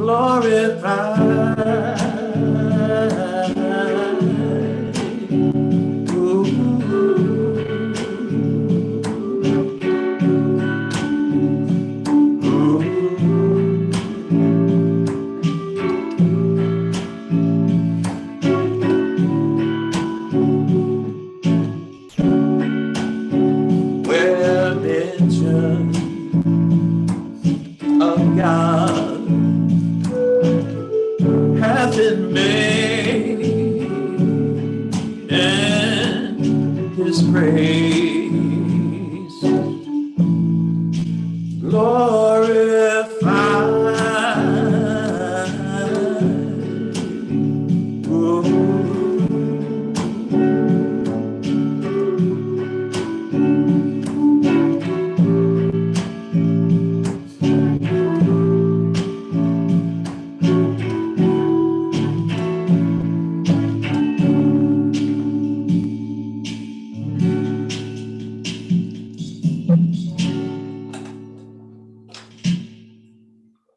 glorified. Where mention of God hath been made, and his praise glorified.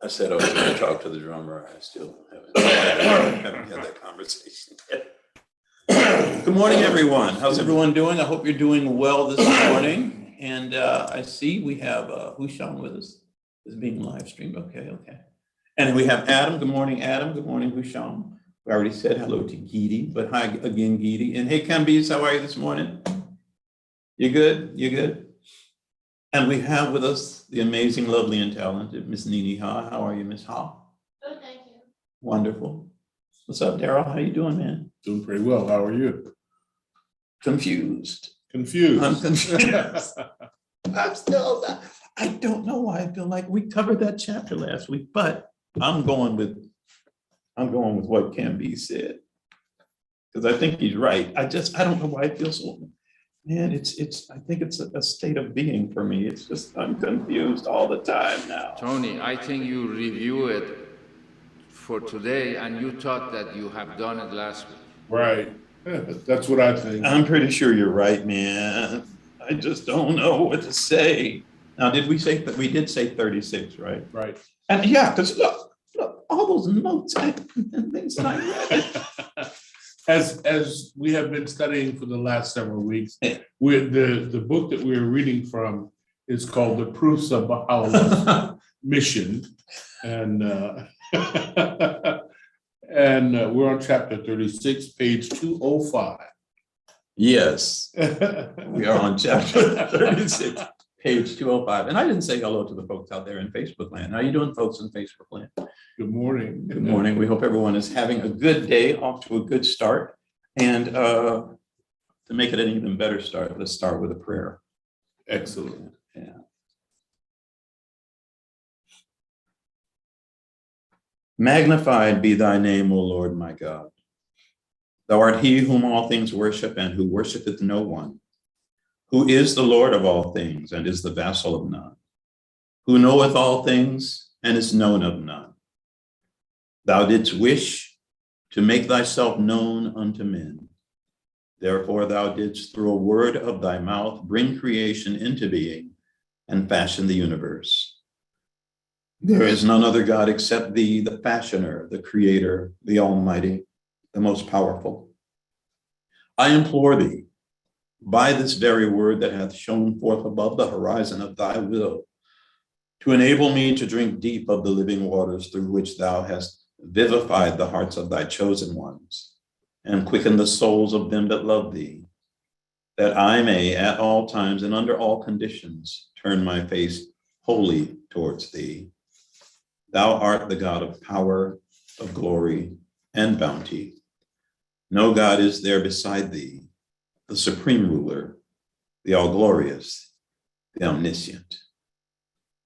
I said I was going to talk to the drummer. I still haven't had that conversation yet. Good morning, everyone. How's everyone doing? I hope you're doing well this morning. And I see we have Husham with us. It's being live streamed. Okay. And we have Adam. Good morning, Adam. Good morning, Husham. We already said hello to Geety, but hi again, Geety. And hey, Kambiz, how are you this morning? You good? You good? And we have with us the amazing, lovely, and talented Miss Nini Ha. How are you, Miss Ha? Good, thank you. Wonderful. What's up, Daryl? How you doing, man? Doing pretty well. How are you? Confused. Confused. I'm confused. I don't know why I feel like we covered that chapter last week, but I'm going with what Camby said. Because I think he's right. I don't know why I feel so. Man, I think it's a state of being for me. It's just, I'm confused all the time now. Tony, I think you review it for today and you thought that you have done it last week. Right. Yeah, that's what I think. I'm pretty sure you're right, man. I just don't know what to say. Now, did we say that we did say 36, right? Right. And yeah, because look, all those notes and things that I read. As we have been studying for the last several weeks, the book that we're reading from is called The Proofs of Baha'u'llah's Mission. And we're on chapter 36, page 205. Yes, we are on chapter 36, page 205. And I didn't say hello to the folks out there in Facebook land. How are you doing, folks in Facebook land? Good morning. Good morning. We hope everyone is having a good day, off to a good start. And to make it an even better start, let's start with a prayer. Excellent. Yeah. Magnified be thy name, O Lord my God. Thou art he whom all things worship and who worshipeth no one, who is the Lord of all things and is the vassal of none, who knoweth all things and is known of none. Thou didst wish to make thyself known unto men. Therefore thou didst through a word of thy mouth bring creation into being and fashion the universe. There is none other God except thee, the fashioner, the creator, the almighty, the most powerful. I implore thee, by this very word that hath shone forth above the horizon of thy will, to enable me to drink deep of the living waters through which thou hast vivified the hearts of thy chosen ones, and quicken the souls of them that love thee, that I may at all times and under all conditions turn my face wholly towards thee. Thou art the God of power, of glory, and bounty. No God is there beside thee, the supreme ruler, the all-glorious, the omniscient.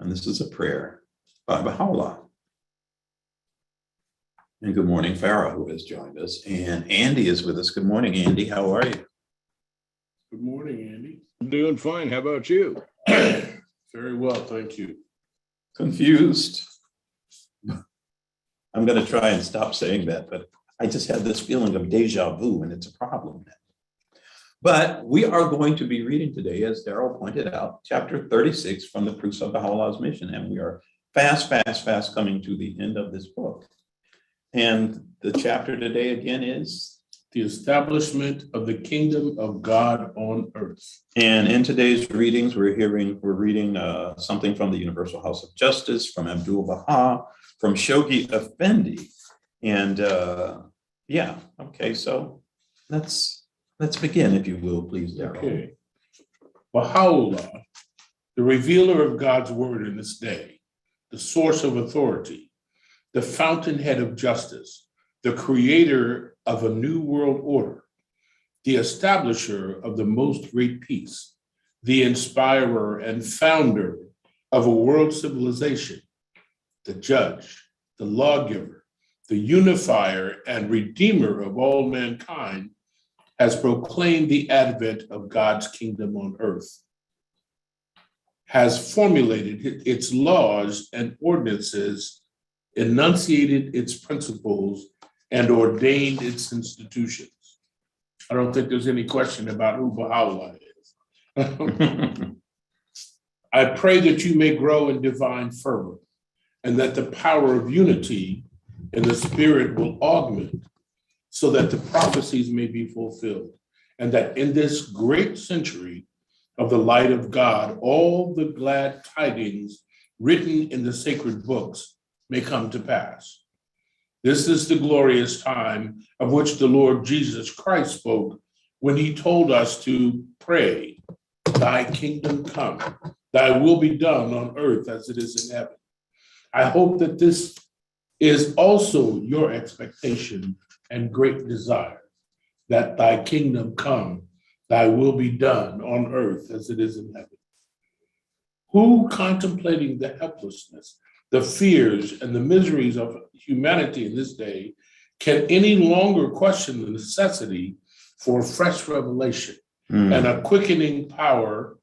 And this is a prayer by Baha'u'llah. And good morning, Farah, who has joined us. And Andy is with us. Good morning, Andy. How are you? Good morning, Andy. I'm doing fine. How about you? Very well, thank you. Confused. I'm going to try and stop saying that, but I just have this feeling of deja vu, and it's a problem. But we are going to be reading today, as Daryl pointed out, chapter 36 from the Proofs of Baha'u'llah's Mission, and we are fast coming to the end of this book. And the chapter today again is the establishment of the kingdom of God on earth. And in today's readings, we're reading something from the Universal House of Justice, from Abdul Baha, from Shoghi Effendi. And yeah, okay, so let's begin, if you will, please, Darrell. Okay. Baha'u'llah, the revealer of God's word in this day, the source of authority, the fountainhead of justice, the creator of a new world order, the establisher of the most great peace, the inspirer and founder of a world civilization, the judge, the lawgiver, the unifier and redeemer of all mankind, has proclaimed the advent of God's kingdom on earth, has formulated its laws and ordinances, enunciated its principles, and ordained its institutions. I don't think there's any question about who Baha'u'llah is. I pray that you may grow in divine fervor, and that the power of unity in the spirit will augment, so that the prophecies may be fulfilled, and that in this great century of the light of God, all the glad tidings written in the sacred books may come to pass. This is the glorious time of which the Lord Jesus Christ spoke when he told us to pray, thy kingdom come, thy will be done on earth as it is in heaven. I hope that this is also your expectation and great desire, that thy kingdom come, thy will be done on earth as it is in heaven. Who, contemplating the helplessness, the fears, and the miseries of humanity in this day, can any longer question the necessity for fresh revelation and a quickening power,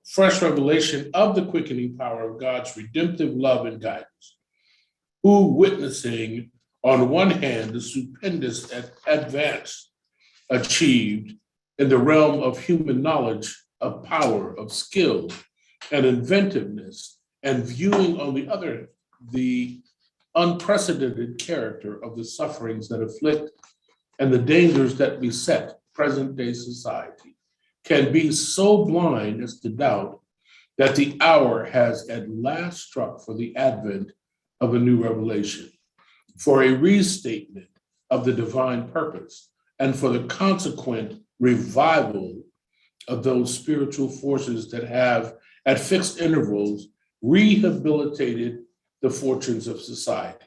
fresh revelation of the quickening power of God's redemptive love and guidance? Who, witnessing on one hand the stupendous advance achieved in the realm of human knowledge, of power, of skill, and inventiveness, and viewing on the other the unprecedented character of the sufferings that afflict and the dangers that beset present-day society, can be so blind as to doubt that the hour has at last struck for the advent of a new revelation, for a restatement of the divine purpose, and for the consequent revival of those spiritual forces that have, at fixed intervals, rehabilitated the fortunes of society.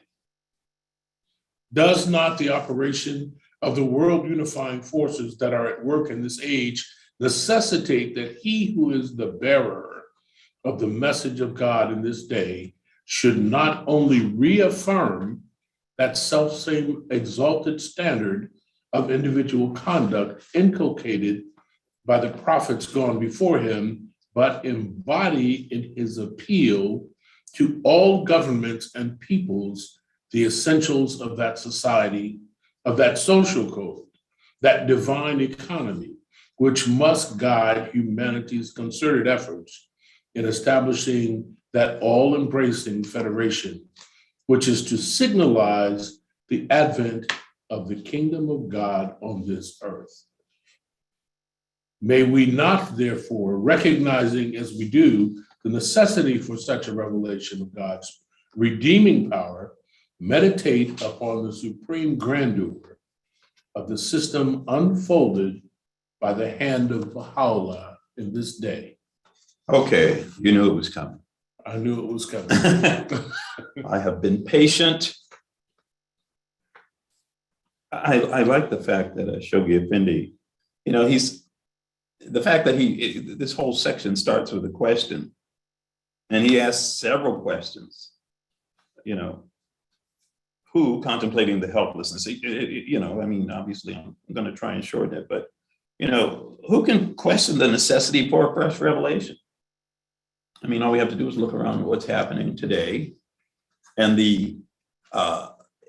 Does not the operation of the world unifying forces that are at work in this age necessitate that he who is the bearer of the message of God in this day should not only reaffirm that selfsame exalted standard of individual conduct inculcated by the prophets gone before him, but embody in his appeal to all governments and peoples the essentials of that society, of that social code, that divine economy, which must guide humanity's concerted efforts in establishing that all-embracing federation, which is to signalize the advent of the kingdom of God on this earth. May we not, therefore, recognizing as we do the necessity for such a revelation of God's redeeming power, meditate upon the supreme grandeur of the system unfolded by the hand of Baha'u'llah in this day. Okay, you knew it was coming. I knew it was coming. I have been patient. I like the fact that Shoghi Effendi, the fact that this whole section starts with a question, and he asks several questions, who, contemplating the helplessness, obviously I'm going to try and shorten it, but, who can question the necessity for a fresh revelation? All we have to do is look around at what's happening today and the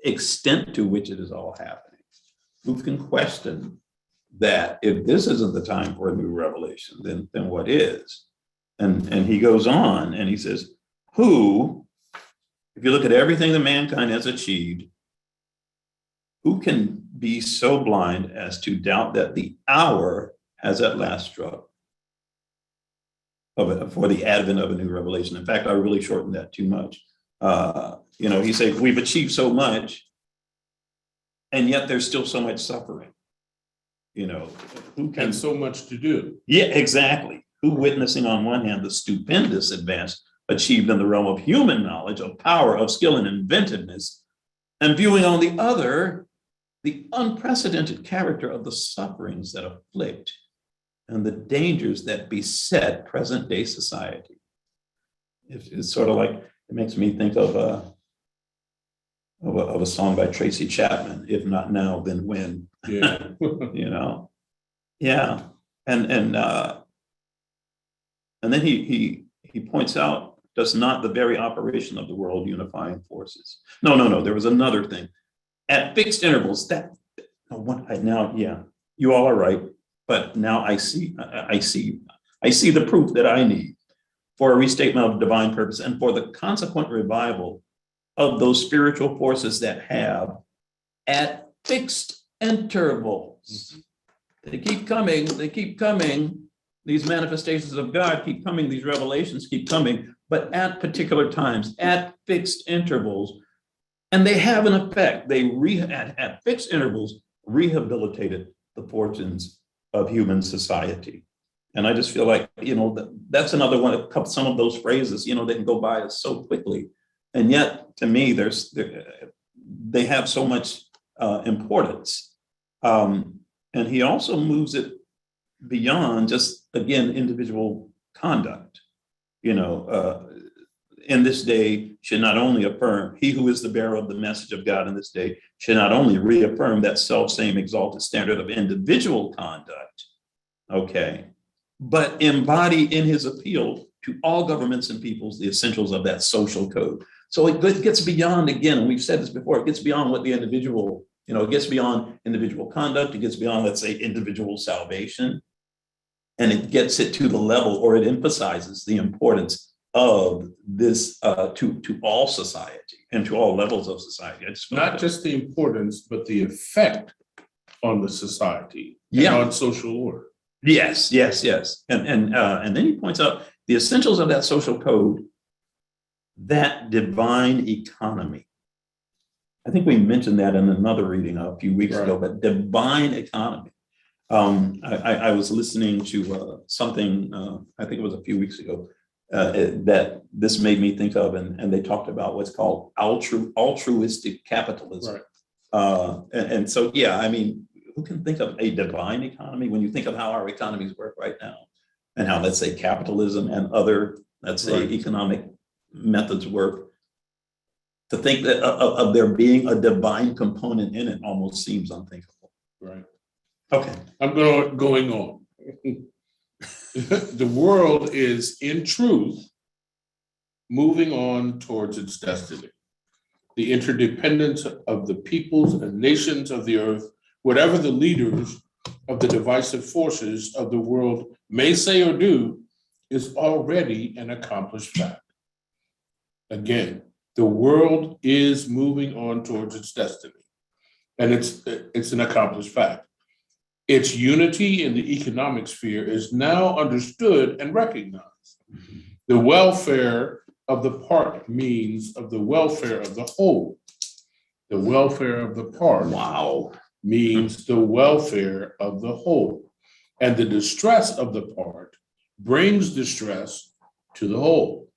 extent to which it is all happening. Who can question that if this isn't the time for a new revelation, then what is? And he goes on and he says, who, if you look at everything that mankind has achieved, who can be so blind as to doubt that the hour has at last struck for the advent of a new revelation? In fact, I really shortened that too much. He said, we've achieved so much, and yet there's still so much suffering. Who can? And so much to do. Yeah, exactly. Who witnessing on one hand the stupendous advance achieved in the realm of human knowledge, of power, of skill and inventiveness, and viewing on the other the unprecedented character of the sufferings that afflict and the dangers that beset present day society. It's sort of like, it makes me think of a song by Tracy Chapman, if not now, then when. Yeah. Yeah. And then he points out, does not the very operation of the world unifying forces? No, there was another thing. At fixed intervals, you all are right, but now I see the proof that I need for a restatement of divine purpose and for the consequent revival of those spiritual forces that have at fixed intervals. They keep coming. These manifestations of God keep coming, these revelations keep coming, but at particular times, at fixed intervals. And they have an effect. They at fixed intervals rehabilitated the fortunes of human society. And I just feel like, that's another one. Some of those phrases, they can go by us so quickly. And yet, to me, they have so much importance. And he also moves it beyond just, again, individual conduct. In this day should not only affirm, he who is the bearer of the message of God in this day should not only reaffirm that self-same exalted standard of individual conduct, but embody in his appeal to all governments and peoples the essentials of that social code. So it gets beyond, again, and we've said this before, it gets beyond what the individual, it gets beyond individual conduct, it gets beyond, let's say, individual salvation, and it gets it to the level, or it emphasizes the importance of this to all society and to all levels of society. Not just the importance, but the effect on the society and on social order. Yes. And then he points out the essentials of that social code, that divine economy. I think we mentioned that in another reading a few weeks ago, but divine economy. I was listening to something, I think it was a few weeks ago, that this made me think of, and they talked about what's called altruistic capitalism. Right. And so, who can think of a divine economy when you think of how our economies work right now and how, let's say, capitalism and other, let's say, economic methods work? To think that of there being a divine component in it almost seems unthinkable. Right. Okay. I'm going on. The world is, in truth, moving on towards its destiny. The interdependence of the peoples and nations of the earth, whatever the leaders of the divisive forces of the world may say or do, is already an accomplished fact. Again, the world is moving on towards its destiny, and it's an accomplished fact. Its unity in the economic sphere is now understood and recognized. The welfare of the part means of the welfare of the whole. The welfare of the part means the welfare of the whole. And the distress of the part brings distress to the whole.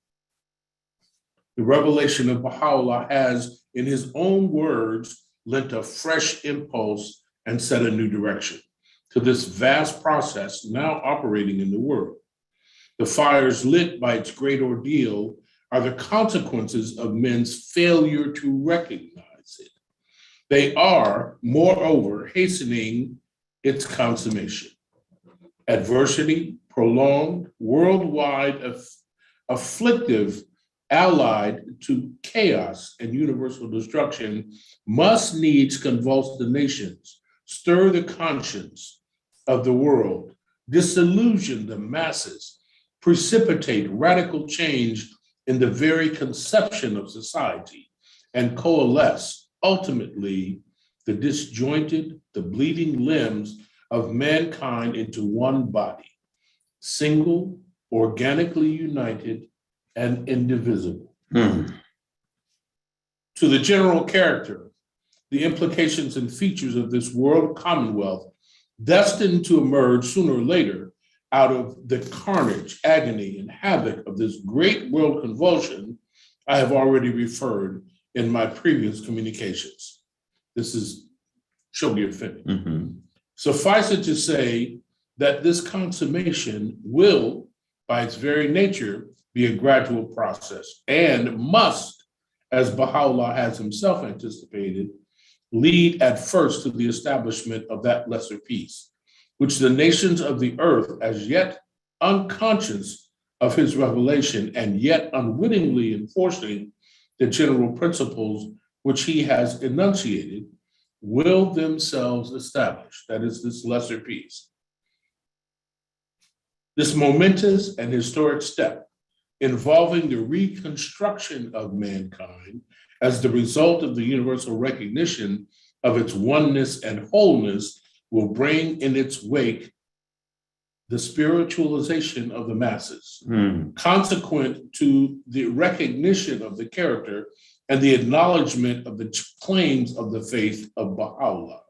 The revelation of Baha'u'llah has, in his own words, lent a fresh impulse and set a new direction to this vast process now operating in the world. The fires lit by its great ordeal are the consequences of men's failure to recognize it. They are, moreover, hastening its consummation. Adversity, prolonged, worldwide, afflictive, allied to chaos and universal destruction, must needs convulse the nations, stir the conscience of the world, disillusion the masses, precipitate radical change in the very conception of society and coalesce ultimately the disjointed, the bleeding limbs of mankind into one body, single, organically united, and indivisible. To the general character, the implications and features of this world commonwealth destined to emerge sooner or later out of the carnage, agony, and havoc of this great world convulsion, I have already referred in my previous communications. This is show me offended. Suffice it to say that this consummation will, by its very nature, be a gradual process and must, as Baha'u'llah has himself anticipated, lead at first to the establishment of that lesser peace, which the nations of the earth, as yet unconscious of his revelation and yet unwittingly enforcing the general principles which he has enunciated, will themselves establish. That is this lesser peace. This momentous and historic step involving the reconstruction of mankind as the result of the universal recognition of its oneness and wholeness will bring in its wake the spiritualization of the masses, consequent to the recognition of the character and the acknowledgement of the claims of the faith of Baha'u'llah,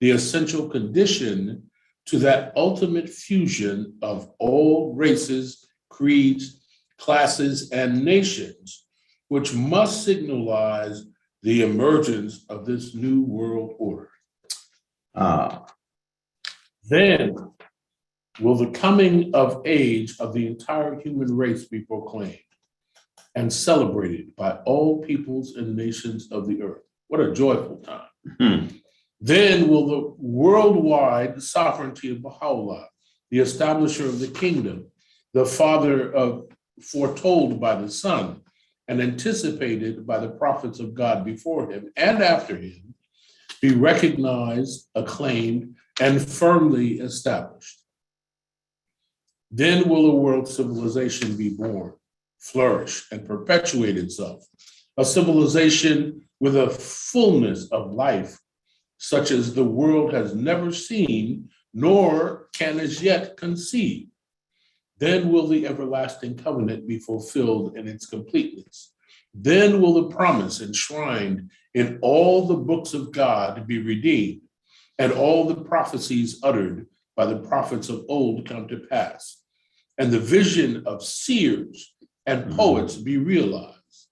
the essential condition to that ultimate fusion of all races, creeds, classes, and nations, which must signalize the emergence of this new world order. Then will the coming of age of the entire human race be proclaimed and celebrated by all peoples and nations of the earth. What a joyful time. Then will the worldwide sovereignty of Baha'u'llah, the establisher of the kingdom, the father of foretold by the Son and anticipated by the prophets of God before him and after him, be recognized, acclaimed, and firmly established. Then will a world civilization be born, flourish, and perpetuate itself, a civilization with a fullness of life, such as the world has never seen, nor can as yet conceive. Then will the everlasting covenant be fulfilled in its completeness. Then will the promise enshrined in all the books of God be redeemed, and all the prophecies uttered by the prophets of old come to pass, and the vision of seers and poets be realized.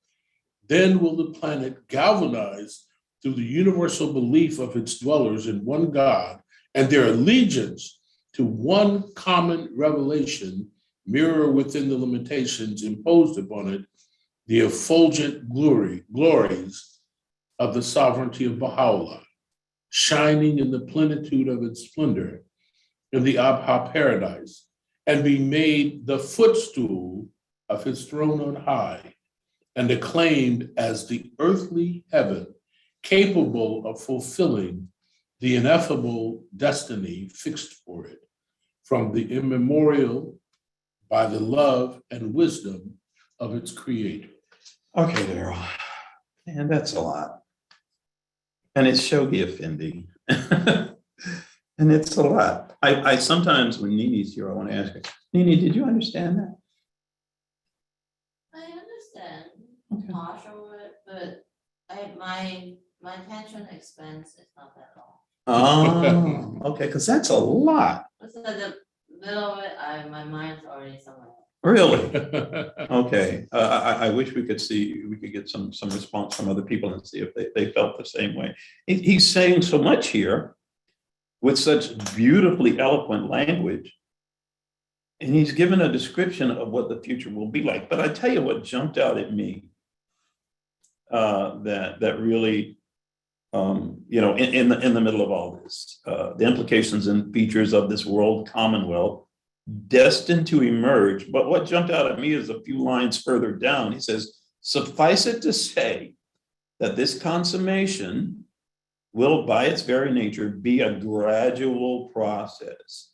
Then will the planet galvanize through the universal belief of its dwellers in one God and their allegiance to one common revelation, mirror within the limitations imposed upon it the effulgent glories of the sovereignty of Baha'u'llah, shining in the plenitude of its splendor in the Abha paradise, and be made the footstool of his throne on high, and acclaimed as the earthly heaven capable of fulfilling the ineffable destiny fixed for it from the immemorial by the love and wisdom of its creator. Okay, Daryl. Man, that's a lot. And it's shogi offending. And it's a lot. I sometimes, when Nini's here, I want to ask her, Nini, did you understand that? I understand partial of it, but my attention expense is not that long. Oh, okay, because that's a lot. It's at the middle of it, my mind's already somewhere else. Really? Okay. I wish we could get some response from other people and see if they felt the same way. He's saying so much here with such beautifully eloquent language. And he's given a description of what the future will be like. But I tell you what jumped out at me that really, in the middle of all this, the implications and features of this world commonwealth destined to emerge. But what jumped out at me is a few lines further down. He says, suffice it to say that this consummation will, by its very nature, be a gradual process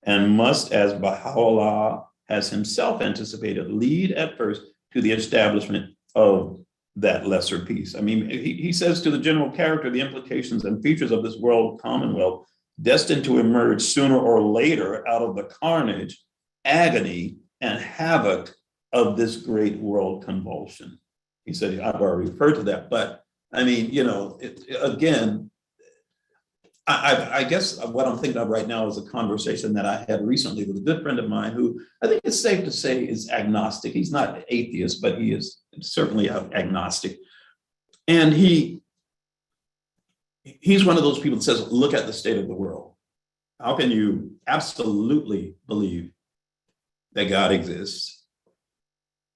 and must, as Baha'u'llah has himself anticipated, lead at first to the establishment of that lesser peace. I mean, he says to the general character, the implications and features of this world commonwealth destined to emerge sooner or later out of the carnage, agony, and havoc of this great world convulsion. He said, I've already referred to that, but I mean, again, I guess what I'm thinking of right now is a conversation that I had recently with a good friend of mine who I think it's safe to say is agnostic. He's not atheist, but he is certainly agnostic. And he's one of those people that says, look at the state of the world. How can you absolutely believe that God exists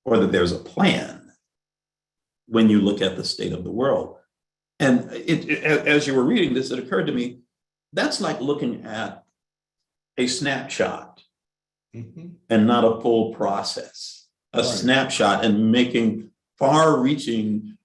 or that there's a plan when you look at the state of the world? And as you were reading this, it occurred to me, that's like looking at a snapshot and not a full process. A snapshot and making far-reaching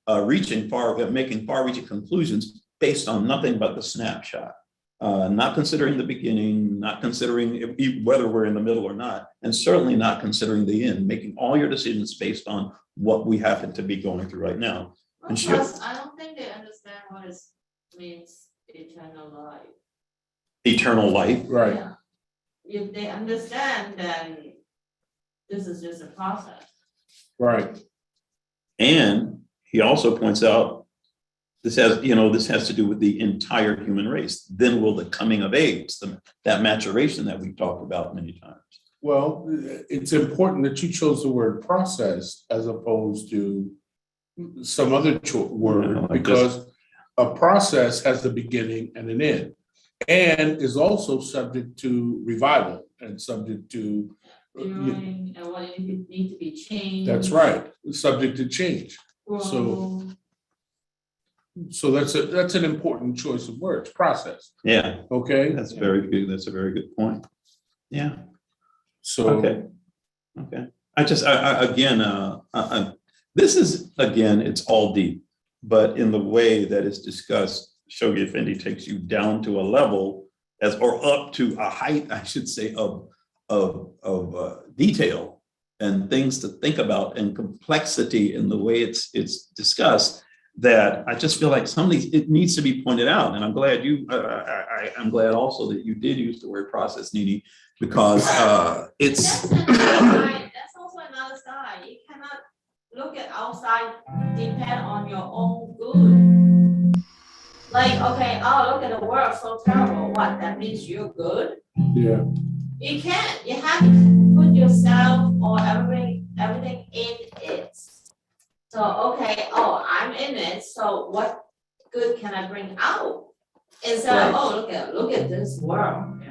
conclusions based on nothing but the snapshot, not considering the beginning, not considering whether we're in the middle or not, and certainly not considering the end, making all your decisions based on what we happen to be going through right now. And Plus, I don't think they understand what it means eternal life. Eternal life. Right. Yeah. If they understand, then this is just a process. Right. And he also points out this has to do with the entire human race. Then will the coming of age, that maturation that we've talked about many times. Well, it's important that you chose the word process as opposed to some other word, because a process has a beginning and an end, and is also subject to revival and subject to Doing and what need to be changed. that's right, subject to change. Grow. So that's an important choice of words, process. Yeah, Okay. that's very good. That's a very good point. Yeah. So Okay. This is, again, it's all deep, but in the way that it's discussed, Shoghi Effendi takes you down to a level or up to a height, I should say, of detail and things to think about and complexity in the way it's discussed, that I just feel like some of these, it needs to be pointed out. And I'm glad I'm glad also that you did use the word process, Nini, because it's. That's also another side. You cannot look at outside, depend on your own good. Like, okay, oh, look at the world, so terrible. What, that means you're good? yeah. You can't. You have to put yourself or everything in it. So, okay, oh, I'm in it, so what good can I bring out? Instead of, oh, look at this world,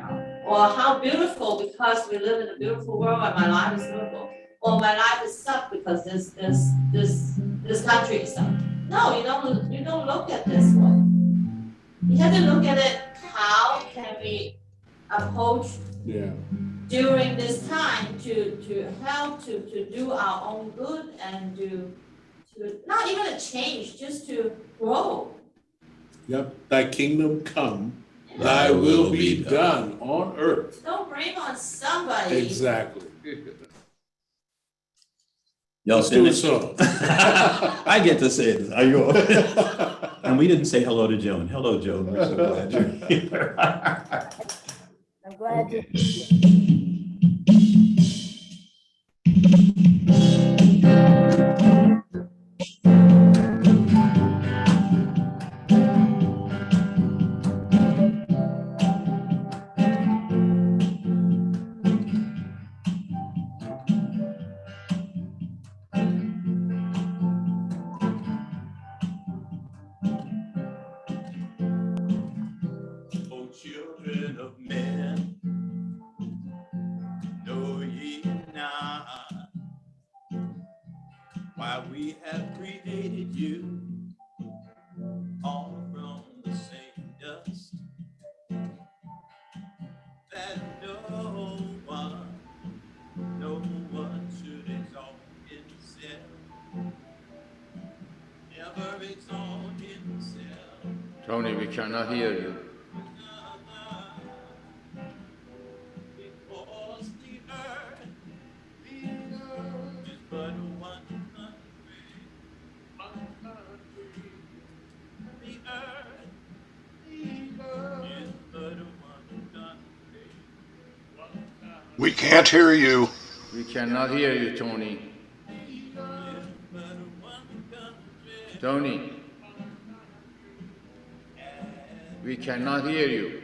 or how beautiful because we live in a beautiful world and my life is beautiful, or my life is sucked because this country is sucked. No, you don't look at this one. You have to look at it. How can we approach during this time to help to do our own good and to not even a change, just to grow. Yep. Thy kingdom come, thy will be done on earth. Don't blame on somebody. Exactly. Y'all Let's do a finished? song. I get to say it. Are you? And we didn't say hello to Joan. Hello, Joan. We're so glad you're here. I'm glad to. O children of men, know ye not why we have created you all from the same dust, that no one should exalt himself, never exalt himself. Tony, we cannot hear you. Because the earth is but one We can't hear you. We cannot hear you, Tony. Tony, we cannot hear you.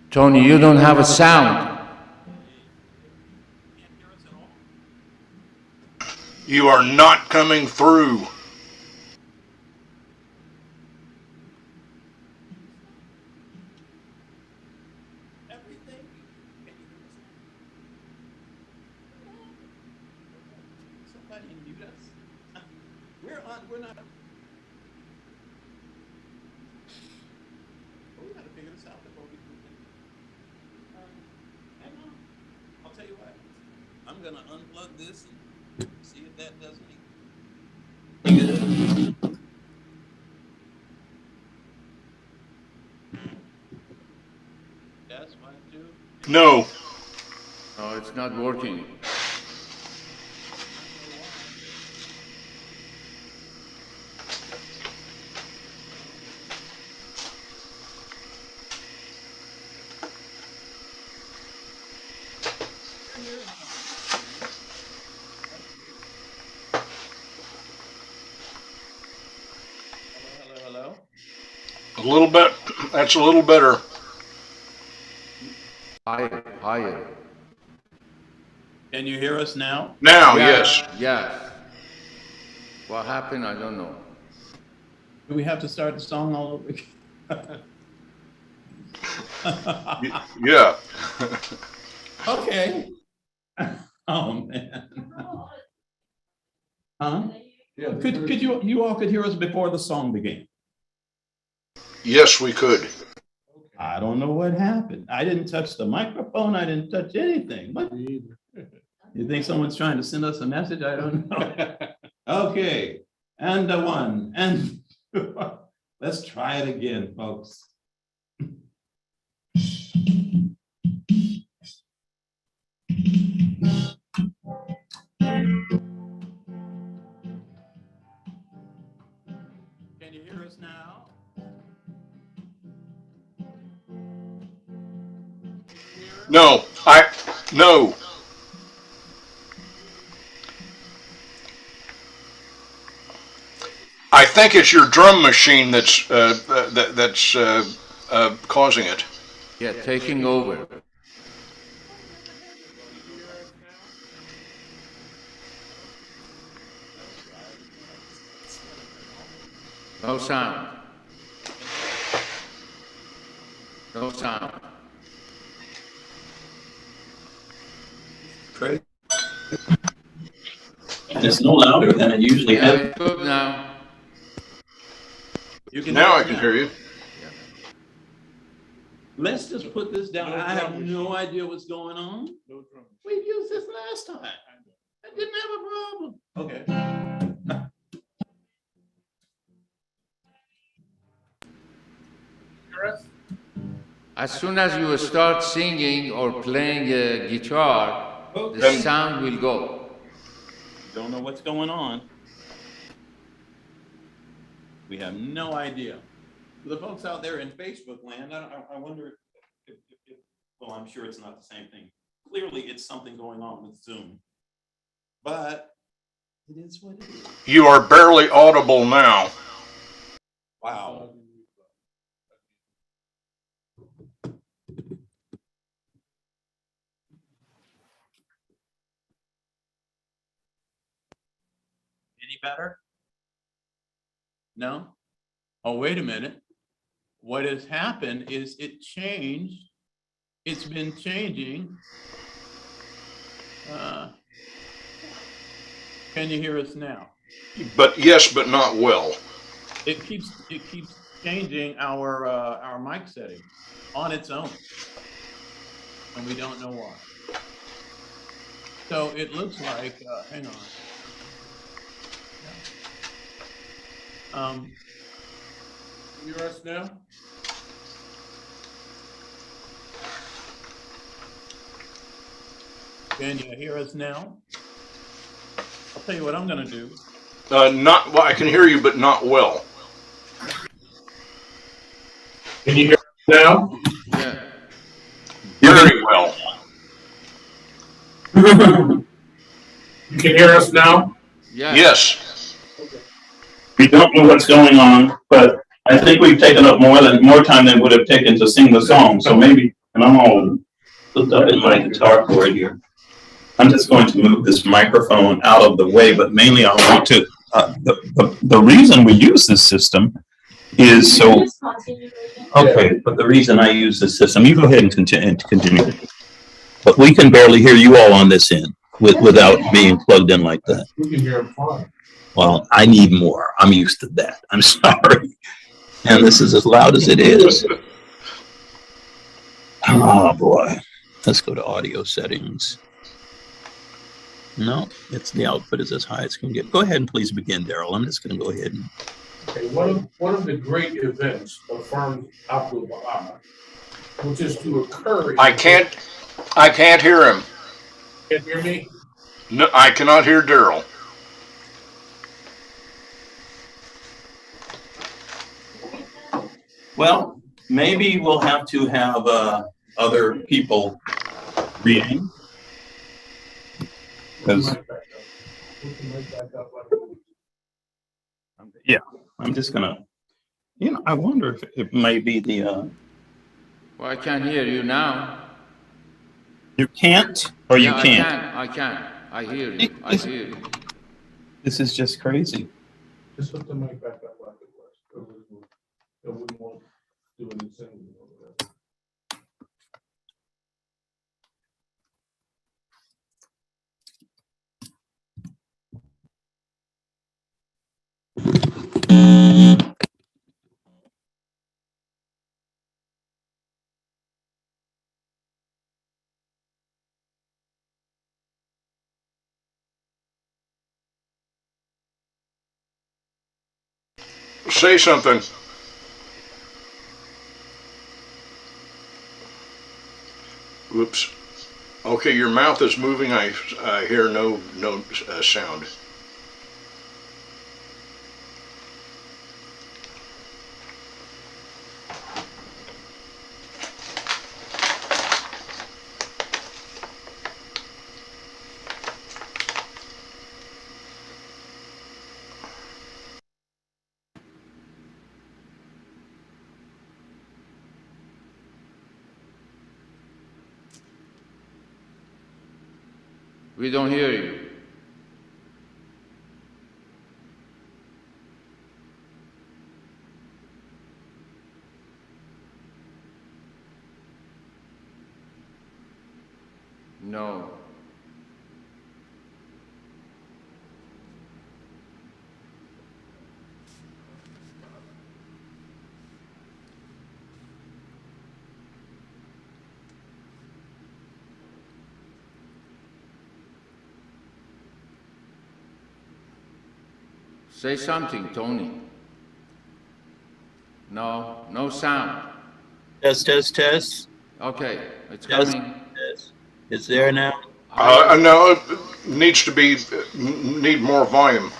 Tony, you don't have a sound. You are not coming through. Somebody mute us. We're not. We gotta figure this out before we can. Hang on. I'll tell you what. I'm gonna unplug this and see if that does anything. That's fine too. No. No, it's not working. Hello. A little bit. That's a little better. Higher, higher. Can you hear us now? Now, yes. Yes. What happened? I don't know. Do we have to start the song all over again? Yeah. Okay. Oh, man. Huh? Yeah. Could you all could hear us before the song began? Yes, we could. I don't know what happened. I didn't touch the microphone. I didn't touch anything. What? You think someone's trying to send us a message? I don't know. Okay. And a one. And let's try it again, folks. Can you hear us now? No. No. I think it's your drum machine that's causing it. Yeah, taking over. No sound. No sound. Craig? It's no louder than it usually Yeah, is. it's good now. You can Now hear I us can now. hear you. Let's just put this down. No I have drum no machine. idea what's going on. No drum. We've used this last time. I didn't have a problem. Okay. As soon as you start singing or playing a guitar, the Then- sound will go. Don't know what's going on. We have no idea. For the folks out there in Facebook land, I wonder if, well, I'm sure it's not the same thing. Clearly, it's something going on with Zoom. But it is what it is. You are barely audible now. Wow. Any better? No? Oh, wait a minute. What has happened is it changed. It's been changing. Can you hear us now? But yes, but not well. It keeps changing our mic setting on its own. And we don't know why. So it looks like, hang on. You hear us now? Can you hear us now? I'll tell you what I'm going to do. Not well. I can hear you, but not well. Can you hear us now? Yeah. Very well. You can hear us now? Yeah. Yes. We don't know what's going on, but I think we've taken up more time than it would have taken to sing the song. So maybe, and I'm all hooked up in my guitar cord here. I'm just going to move this microphone out of the way, but mainly I want to. The reason we use this system is so. Just continue reading. Okay, but the reason I use this system, you go ahead and continue. But we can barely hear you all on this end without being plugged in like that. We can hear him fine. Well, I need more. I'm used to that. I'm sorry. And this is as loud as it is. Oh boy. Let's go to audio settings. No, it's the output is as high as it can get. Go ahead and please begin, Daryl. I'm just going to go ahead and. Okay, one of the great events affirmed Abdul-Baha, which is to occur. I can't hear him. Can't hear me? No, I cannot hear Daryl. Well, maybe we'll have to have other people reading. Yeah, I'm just gonna, I wonder if it may be the. Well, I can hear you now. You can't, or you Yeah, can't. I can. I hear you. I hear you. This is just crazy. Just put the mic back up like it was. It wouldn't want to do any singing over there. Say something. Whoops. Okay, your mouth is moving. I hear no sound. We don't hear you. No. Say something, Tony. No, no sound. Test. Okay, it's Yes. coming. It's there now. No, it needs to be, need more volume.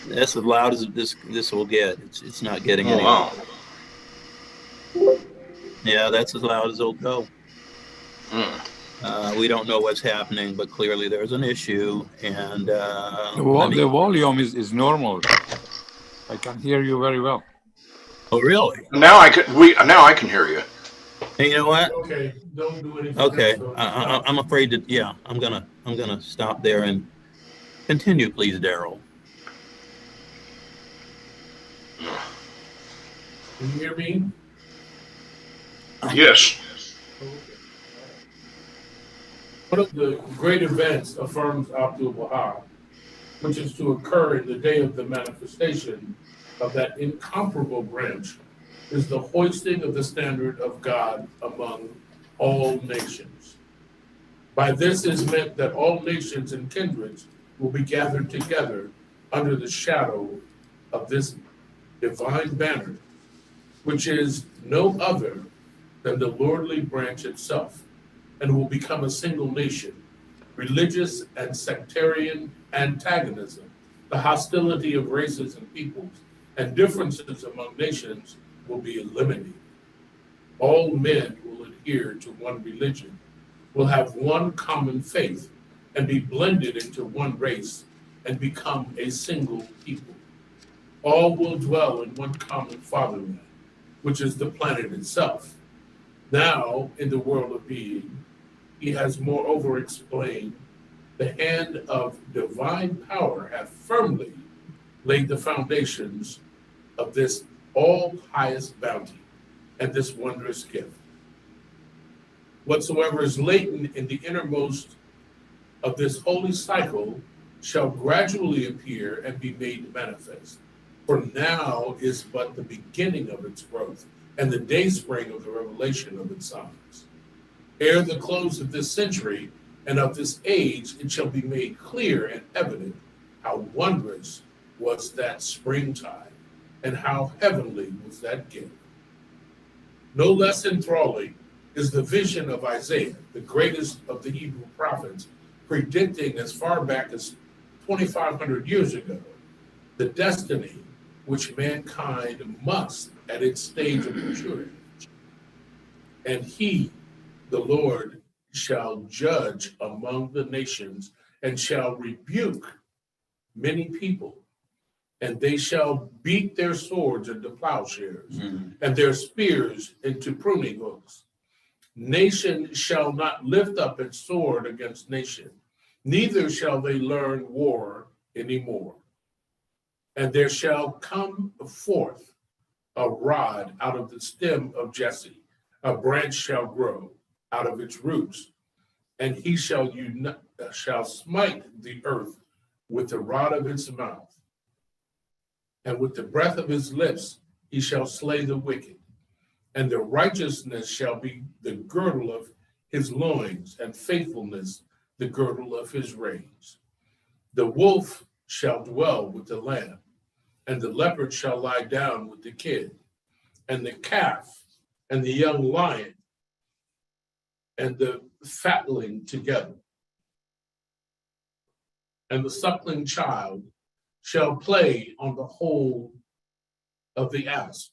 That's as loud as this will get. It's not getting Oh, any. wow. Yeah, that's as loud as it'll go. Hmm. We don't know what's happening, but clearly there's an issue, and The volume is normal. I can hear you very well. oh really? Now I can hear you. Hey, you know what? Okay, don't do anything. Okay, else. I'm afraid that. Yeah, I'm gonna stop there and continue, please, Daryl. Can you hear me? Yes. One of the great events affirms Abdul-Baha, which is to occur in the day of the manifestation of that incomparable branch, is the hoisting of the standard of God among all nations. By this is meant that all nations and kindreds will be gathered together under the shadow of this divine banner, which is no other than the lordly branch itself, and will become a single nation religious and sectarian antagonism, the hostility of races and peoples, and differences among nations will be eliminated. All men will adhere to one religion, will have one common faith, and be blended into one race and become a single people. All will dwell in one common fatherland, which is the planet itself. Now, in the world of being, he has moreover explained, the hand of divine power hath firmly laid the foundations of this all highest bounty and this wondrous gift. Whatsoever is latent in the innermost of this holy cycle shall gradually appear and be made manifest. For now is but the beginning of its growth and the dayspring of the revelation of its signs. Ere the close of this century and of this age, it shall be made clear and evident how wondrous was that springtime and how heavenly was that gift. No less enthralling is the vision of Isaiah, the greatest of the Hebrew prophets, predicting as far back as 2,500 years ago the destiny which mankind must at its stage of maturity. And he, the Lord, shall judge among the nations and shall rebuke many people, and they shall beat their swords into plowshares and their spears into pruning hooks. Nation shall not lift up its sword against nation, neither shall they learn war anymore. And there shall come forth a rod out of the stem of Jesse, a branch shall grow out of its roots, and he shall smite the earth with the rod of its mouth, and with the breath of his lips he shall slay the wicked, and the righteousness shall be the girdle of his loins, and faithfulness the girdle of his reins. The wolf shall dwell with the lamb, and the leopard shall lie down with the kid, and the calf and the young lion and the fatling together. And the suckling child shall play on the hole of the asp,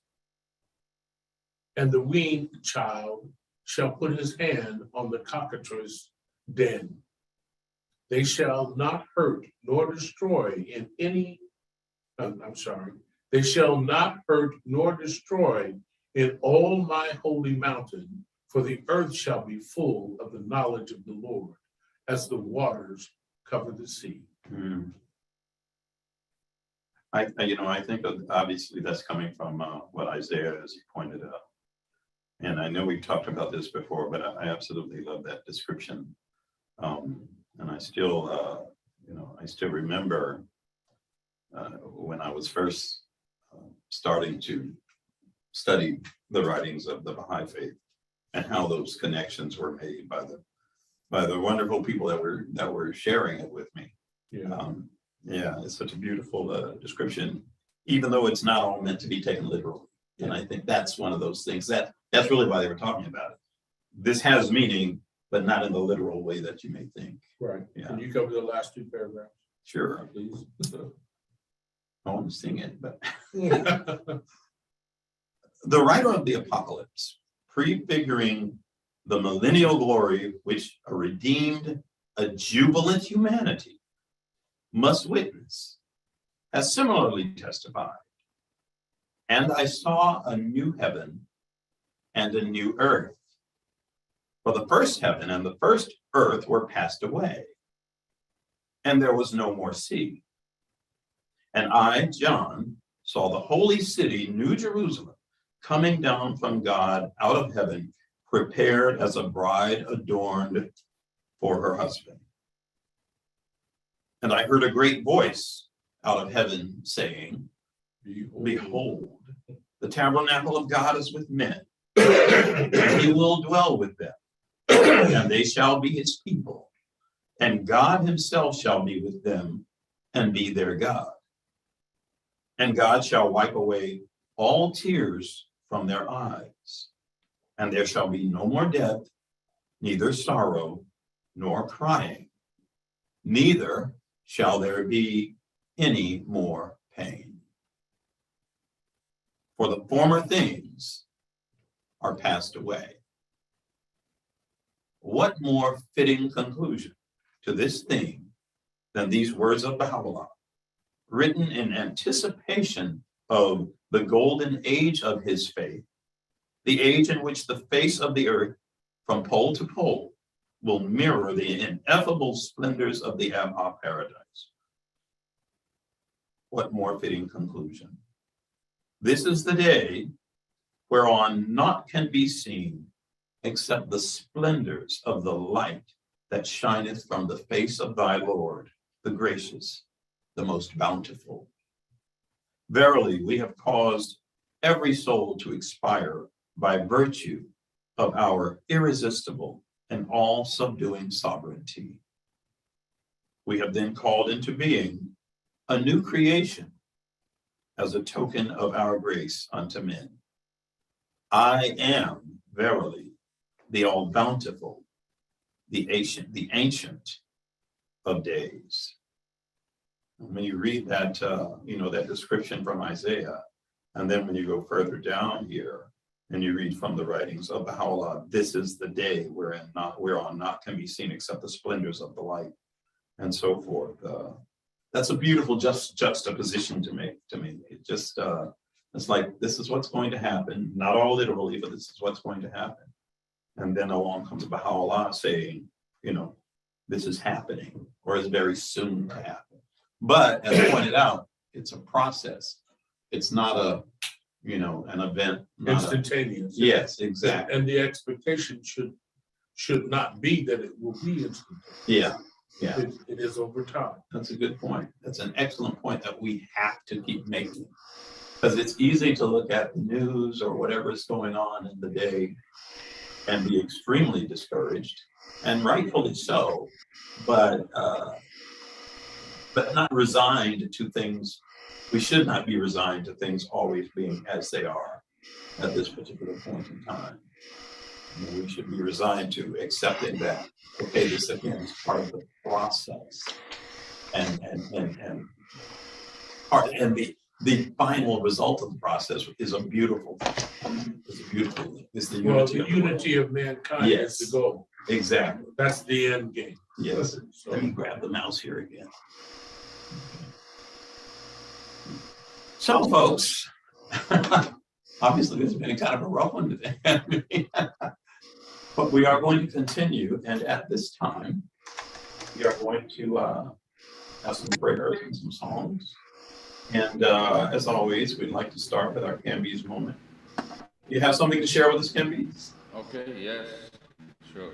and the weaned child shall put his hand on the cockatrice den. They shall not hurt nor destroy in any, they shall not hurt nor destroy in all my holy mountain, for the earth shall be full of the knowledge of the Lord, as the waters cover the sea. I think obviously that's coming from what Isaiah, as he pointed out. And I know we've talked about this before, but I absolutely love that description. And I still, I still remember when I was first starting to study the writings of the Baha'i faith and how those connections were made by the wonderful people that were sharing it with me. Yeah, it's such a beautiful description, even though it's not all meant to be taken literally. And I think that's one of those things that's really why they were talking about it. This has meaning, but not in the literal way that you may think. Right. Yeah. Can you cover the last two paragraphs, Sure. please? I want to sing it, but the writer of the Apocalypse, prefiguring the millennial glory which a redeemed, a jubilant humanity must witness, has similarly testified. And I saw a new heaven and a new earth. For the first heaven and the first earth were passed away, and there was no more sea. And I, John, saw the holy city, New Jerusalem, coming down from God out of heaven, prepared as a bride adorned for her husband. And I heard a great voice out of heaven saying, Behold, the tabernacle of God is with men, and he will dwell with them, and they shall be his people, and God himself shall be with them and be their God. And God shall wipe away all tears from their eyes, and there shall be no more death, neither sorrow nor crying, neither shall there be any more pain. For the former things are passed away. What more fitting conclusion to this theme than these words of Baha'u'llah, written in anticipation of the golden age of his faith, the age in which the face of the earth from pole to pole will mirror the ineffable splendors of the Abha paradise. What more fitting conclusion? This is the day whereon naught can be seen except the splendors of the light that shineth from the face of thy Lord, the gracious, the most bountiful. Verily, we have caused every soul to expire by virtue of our irresistible and all-subduing sovereignty. We have then called into being a new creation as a token of our grace unto men. I am verily the all-bountiful, the ancient of days. When you read that, that description from Isaiah, and then when you go further down here, and you read from the writings of Baha'u'llah, this is the day whereon not can be seen except the splendors of the light, and so forth. That's a beautiful juxtaposition to me. It just, it's like, this is what's going to happen, not all literally, but this is what's going to happen. And then along comes Baha'u'llah saying, this is happening, or is very soon to happen. But as pointed out, it's a process. It's not an event. Instantaneous. Yes, exactly. And the expectation should not be that it will be instantaneous. Yeah. It is over time. That's a good point. That's an excellent point that we have to keep making. Because it's easy to look at the news or whatever is going on in the day and be extremely discouraged, and rightfully so, but not resigned to things. We should not be resigned to things always being as they are at this particular point in time. We should be resigned to accepting that, okay, this again is part of the process, and the final result of the process is a beautiful thing. It's the unity of mankind is the goal. Exactly. That's the end game. Yes. So, let me grab the mouse here again. So, folks, obviously this has been kind of a rough one today. But we are going to continue, and at this time, we are going to have some prayers and some songs. And as always, we'd like to start with our Camby's moment. You have something to share with us, Camby's? Okay, yes, sure.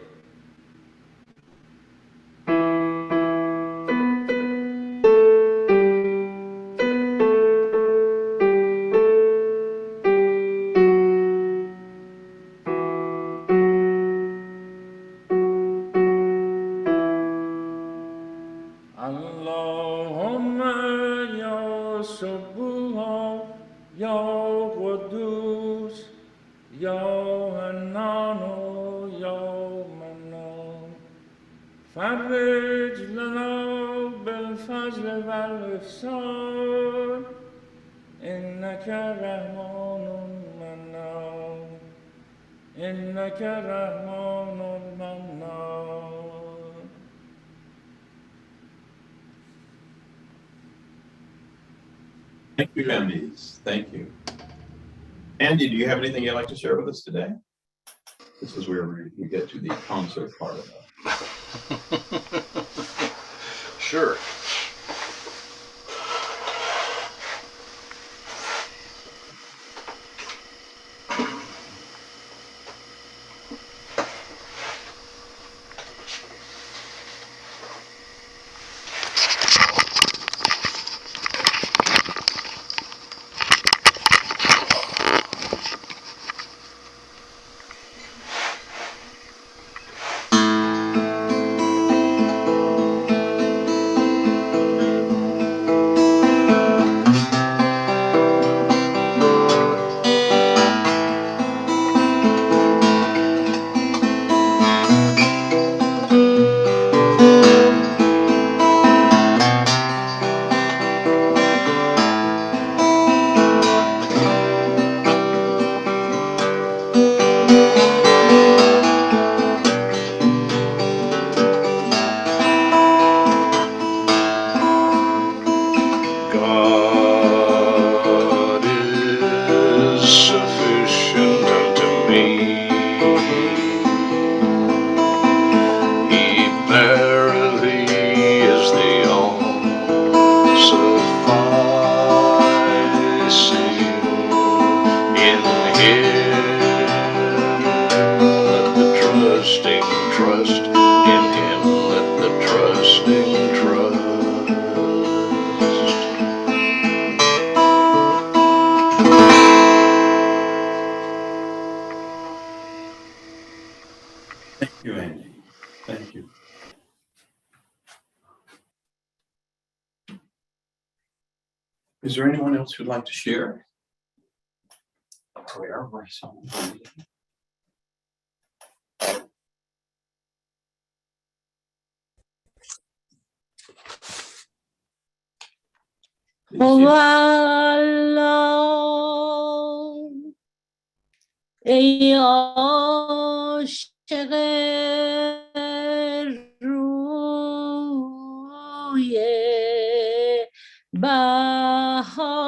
فرج لنا بالفضل والإحسان إنك رحمن منان إنك رحمن منان. Thank you, Andy's. Thank you. Andy, do you have anything you'd like to share with us today? This is where we get to the concert part of it. Sure. Thank you, Andy. Thank you. Is there anyone else who'd like to share? Where were some? والله ای عاشق روی بها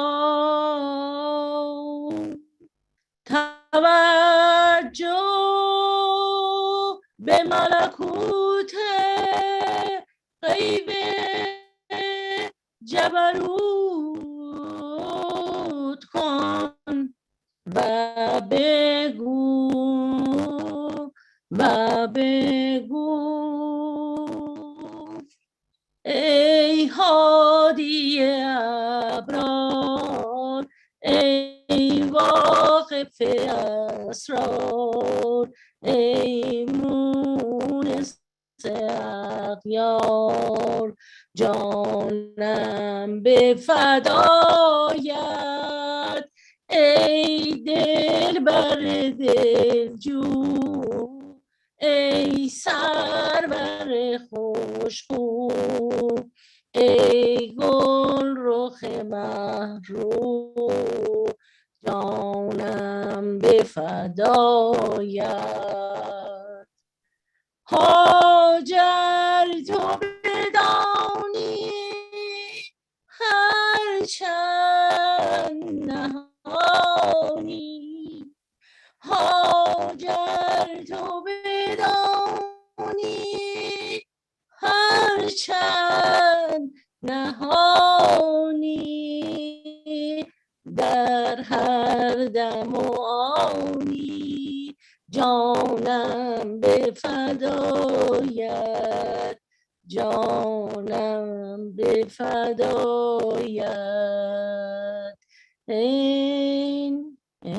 توجه به ملکوت غیب جبروت کن و بگو ای هادی ابرار ای واقف اسرار ای مونس اغیار جانم به فدایت ای دلبر دلجو ای سرور خوشخو ای گل رخ مهرو جانم به فدایت هاجر تو بدانی هرچند نهانی هاجر تو بدانی هرچند نهانی در هر دم و آنی جانم به فدایت جانم به فدایت این Is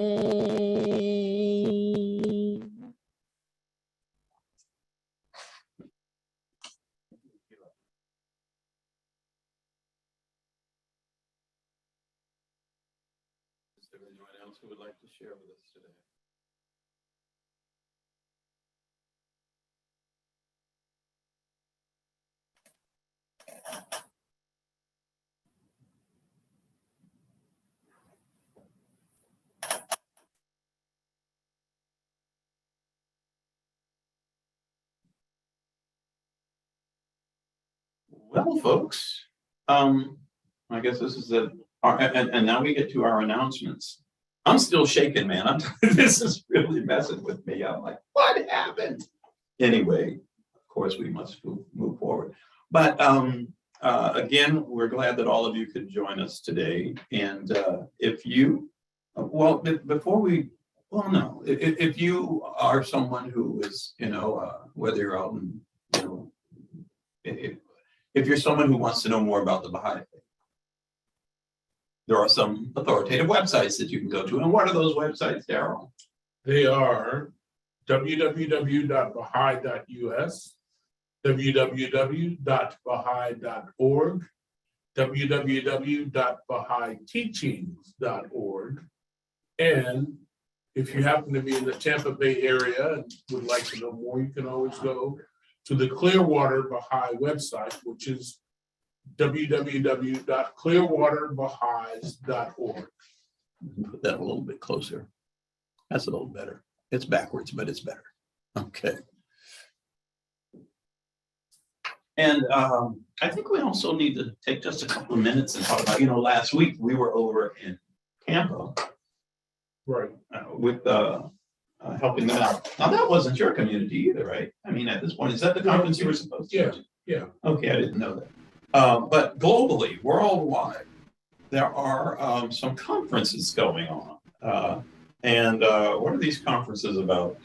there anyone else who would like to share with us today? Well, folks, I guess this is and now we get to our announcements. I'm still shaking, man. This is really messing with me. I'm like, what happened? Anyway, of course, we must move forward. But again, we're glad that all of you could join us today. And if you, well, before we, well, no, if you are someone who is, whether you're out in, if you're someone who wants to know more about the Baha'i faith, there are some authoritative websites that you can go to. And what are those websites, Daryl? They are www.baha'i.us, www.baha'i.org, www.baha'iteachings.org. And if you happen to be in the Tampa Bay area and would like to know more, you can always go to the Clearwater Bahá'í website, which is www.clearwaterbaha'is.org. Put that a little bit closer. That's a little better. It's backwards, but it's better. Okay. And I think we also need to take just a couple of minutes and talk about, last week we were over in Tampa. Right. With helping them out. Now, that wasn't your community either, right? I mean, at this point, is that the conference you were supposed to go to? Yeah. Okay, I didn't know that. But globally, worldwide, there are some conferences going on. And what are these conferences about?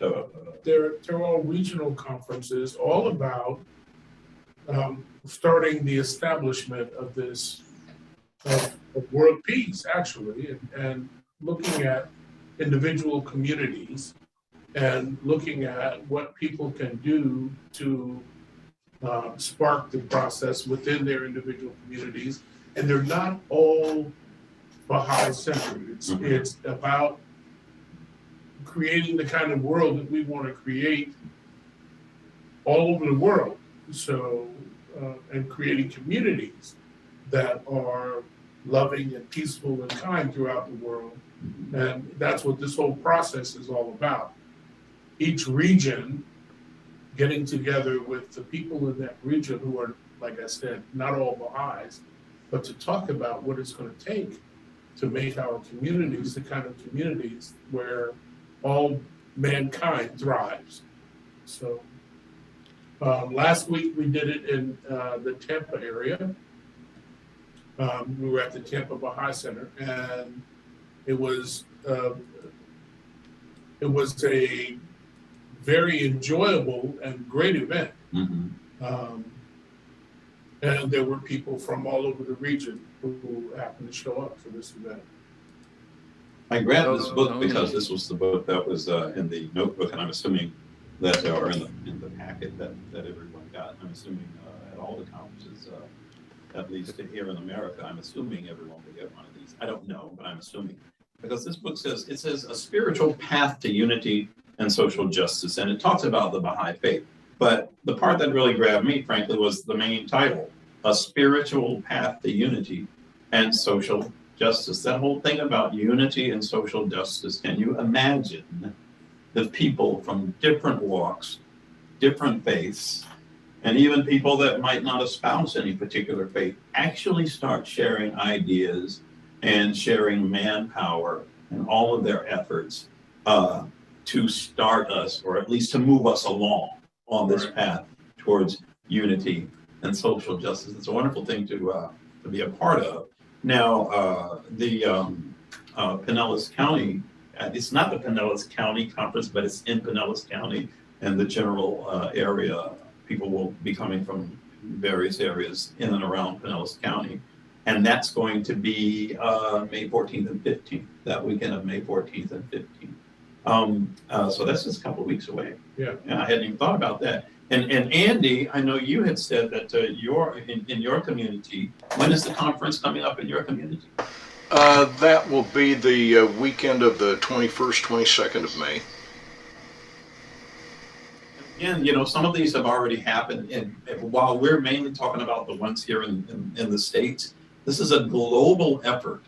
They're all regional conferences, all about starting the establishment of this of world peace, actually, and looking at individual communities and looking at what people can do to spark the process within their individual communities. And they're not all Baha'i centered. It's about creating the kind of world that we want to create all over the world. So, and creating communities that are loving and peaceful and kind throughout the world. And that's what this whole process is all about. Each region getting together with the people in that region who are, like I said, not all Baha'is, but to talk about what it's going to take to make our communities the kind of communities where all mankind thrives. So last week we did it in the Tampa area. We were at the Tampa Bahá'í Center, and it was a very enjoyable and great event. And there were people from all over the region who happened to show up for this event. I grabbed this book because this was the book that was in the notebook, and I'm assuming that, or in the packet that everyone got. I'm assuming at all the conferences, at least here in America, I'm assuming everyone will get one of these. I don't know, but I'm assuming. Because this book says, it says a spiritual path to unity and social justice, and it talks about the Baha'i faith. But the part that really grabbed me, frankly, was the main title, A Spiritual Path to Unity and Social Justice. That whole thing about unity and social justice, can you imagine the people from different walks, different faiths, and even people that might not espouse any particular faith actually start sharing ideas and sharing manpower and all of their efforts to start us, or at least to move us along on this path towards unity and social justice. It's a wonderful thing to be a part of. Now, the Pinellas County, it's not the Pinellas County Conference, but it's in Pinellas County, and the general area, people will be coming from various areas in and around Pinellas County. And that's going to be May 14th and 15th, that weekend of May 14th and 15th. So that's just a couple of weeks away. Yeah. I hadn't even thought about that. And Andy, I know you had said that you're in your community. When is the conference coming up in your community? That will be the weekend of the 21st, 22nd of May. And, you know, some of these have already happened. And while we're mainly talking about the ones here in the States, this is a global effort,